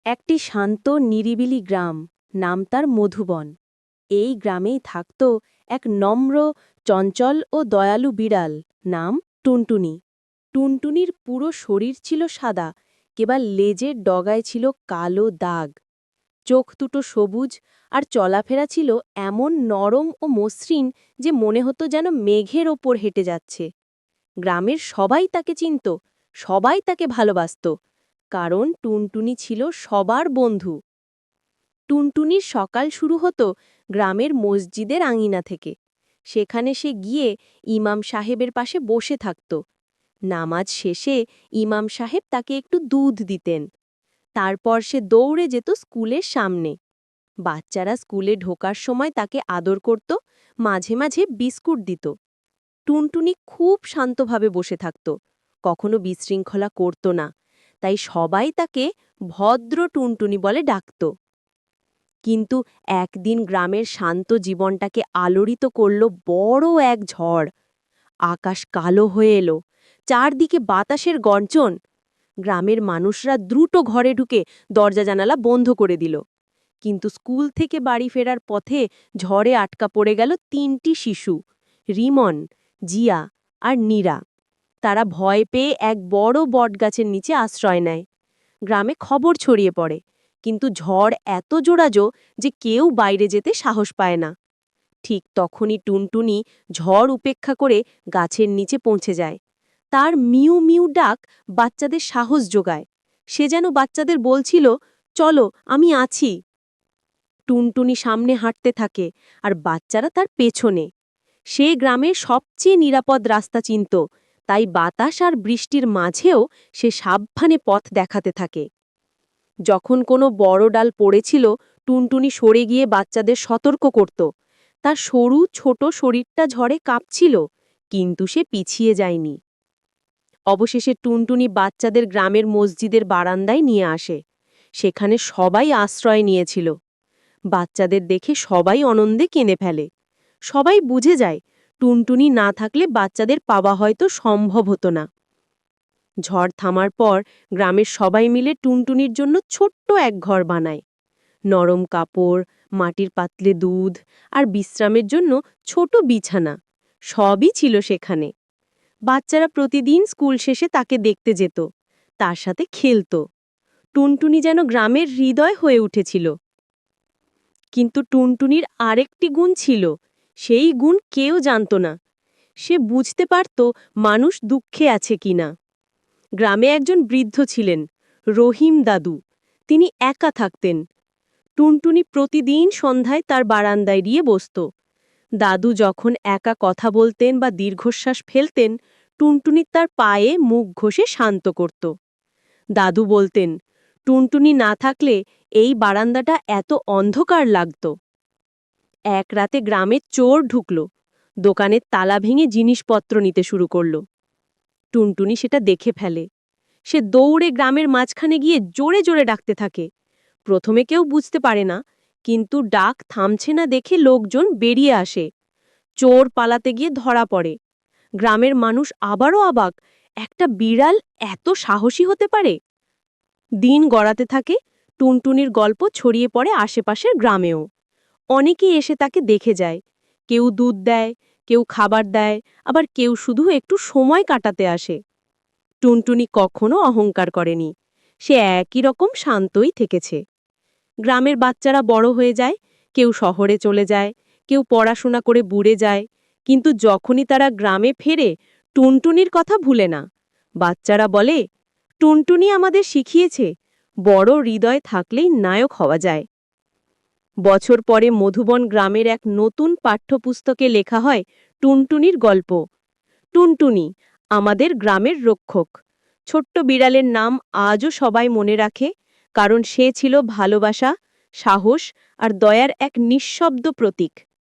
একটি শান্ত নিরিবিলি গ্রাম, নাম তার মধুবন। এই গ্রামেই থাকত এক নম্র, চঞ্চল ও দয়ালু বিড়াল, নাম টুনটুনি। টুনটুনির পুরো শরীর ছিল সাদা, কেবল লেজের ডগায় ছিল কালো দাগ। চোখ দুটো সবুজ, আর চলাফেরা ছিল এমন নরম ও মসৃণ যে মনে হতো যেন মেঘের ওপর হেঁটে যাচ্ছে। গ্রামের সবাই তাকে চিনত, সবাই তাকে ভালোবাসত, কারণ টুনটুনি ছিল সবার বন্ধু। টুনটুনির সকাল শুরু হতো গ্রামের মসজিদের আঙিনা থেকে। সেখানে সে গিয়ে ইমাম সাহেবের পাশে বসে থাকত। নামাজ শেষে ইমাম সাহেব তাকে একটু দুধ দিতেন। তারপর সে দৌড়ে যেত স্কুলের সামনে। বাচ্চারা স্কুলে ঢোকার সময় তাকে আদর করত, মাঝে মাঝে বিস্কুট দিত। টুনটুনি খুব শান্তভাবে বসে থাকত, কখনো বিশৃঙ্খলা করত না, তাই সবাই তাকে ভদ্র টুনটুনি বলে ডাকত। কিন্তু একদিন গ্রামের শান্ত জীবনটাকে আলোড়িত করল বড় এক ঝড়। আকাশ কালো হয়ে এলো, চারদিকে বাতাসের গর্জন। গ্রামের মানুষরা দ্রুত ঘরে ঢুকে দরজা জানালা বন্ধ করে দিল। কিন্তু স্কুল থেকে বাড়ি ফেরার পথে ঝড়ে আটকা পড়ে গেল তিনটি শিশু, রিমন, জিয়া আর নীরা। তারা ভয় পেয়ে এক বড় বটগাছের নিচে আশ্রয় নেয়। গ্রামে খবর ছড়িয়ে পড়ে, কিন্তু ঝড় এত জোরাজো যে কেউ বাইরে যেতে সাহস পায় না। ঠিক তখনই টুনটুনি ঝড় উপেক্ষা করে গাছের নিচে পৌঁছে যায়। তার মিউ মিউ ডাক বাচ্চাদের সাহস যোগায়। সে যেন বাচ্চাদের বলছিল, চলো, আমি আছি। টুনটুনি সামনে হাঁটতে থাকে, আর বাচ্চারা তার পেছনে। সে গ্রামের সবচেয়ে নিরাপদ রাস্তা চিনত, তাই বাতাস আর বৃষ্টির মাঝেও সে সাবধানে পথ দেখাতে থাকে। যখন কোনো বড় ডাল পড়েছিল, টুনটুনি সরে গিয়ে বাচ্চাদের সতর্ক করত। তার সরু ছোট শরীরটা ঝড়ে কাঁপছিল, কিন্তু সে পিছিয়ে যায়নি। অবশেষে টুনটুনি বাচ্চাদের গ্রামের মসজিদের বারান্দায় নিয়ে আসে। সেখানে সবাই আশ্রয় নিয়েছিল। বাচ্চাদের দেখে সবাই আনন্দে কেঁদে ফেলে। সবাই বুঝে যায়, টুনটুনি না থাকলে বাচ্চাদের পাওয়া হয়তো সম্ভব হতো না। ঝড় থামার পর গ্রামের সবাই মিলে টুনটুনির জন্য ছোট্ট এক ঘর বানায়। নরম কাপড়, মাটির পাত্রে দুধ আর বিশ্রামের জন্য ছোট বিছানা, সবই ছিল সেখানে। বাচ্চারা প্রতিদিন স্কুল শেষে তাকে দেখতে যেত, তার সাথে খেলত। টুনটুনি যেন গ্রামের হৃদয় হয়ে উঠেছিল। কিন্তু টুনটুনির আরেকটি গুণ ছিল, সেই গুণ কেউ জানত না। সে বুঝতে পারত মানুষ দুঃখে আছে কিনা। গ্রামে একজন বৃদ্ধ ছিলেন, রহিম দাদু। তিনি একা থাকতেন। টুনটুনি প্রতিদিন সন্ধ্যায় তার বারান্দায় গিয়ে বসত। দাদু যখন একা কথা বলতেন বা দীর্ঘশ্বাস ফেলতেন, টুনটুনি তার পায়ে মুখ ঘষে শান্ত করত। দাদু বলতেন, টুনটুনি না থাকলে এই বারান্দাটা এত অন্ধকার লাগত। এক রাতে গ্রামে চোর ঢুকল, দোকানের তালা ভেঙে জিনিসপত্র নিতে শুরু করল। টুনটুনি সেটা দেখে ফেলে। সে দৌড়ে গ্রামের মাঝখানে গিয়ে জোরে জোরে ডাকতে থাকে। প্রথমে কেউ বুঝতে পারে না, কিন্তু ডাক থামছে না দেখে লোকজন বেরিয়ে আসে। চোর পালাতে গিয়ে ধরা পড়ে। গ্রামের মানুষ আবারও অবাক, একটা বিড়াল এত সাহসী হতে পারে। দিন গড়াতে থাকে, টুনটুনির গল্প ছড়িয়ে পড়ে আশেপাশের গ্রামেও। অনেকেই এসে তাকে দেখে যায়। কেউ দুধ দেয়, কেউ খাবার দেয়, আবার কেউ শুধু একটু সময় কাটাতে আসে। টুনটুনি কখনো অহংকার করেনি। সে একই রকম শান্তই থেকেছে। গ্রামের বাচ্চারা বড় হয়ে যায়, কেউ শহরে চলে যায়, কেউ পড়াশোনা করে বুড়ে যায়, কিন্তু যখনই তারা গ্রামে ফেরে, টুনটুনির কথা ভুলে না। বাচ্চারা বলে, টুনটুনি আমাদের শিখিয়েছে, বড় হৃদয় থাকলেই নায়ক হওয়া যায়। বছর পরে মধুবন গ্রামের এক নতুন পাঠ্যপুস্তকে লেখা হয় টুনটুনির গল্প। টুনটুনি, আমাদের গ্রামের রক্ষক। ছোট্ট বিড়ালের নাম আজও সবাই মনে রাখে, কারণ সে ছিল ভালোবাসা, সাহস আর দয়ার এক নিঃশব্দ প্রতীক।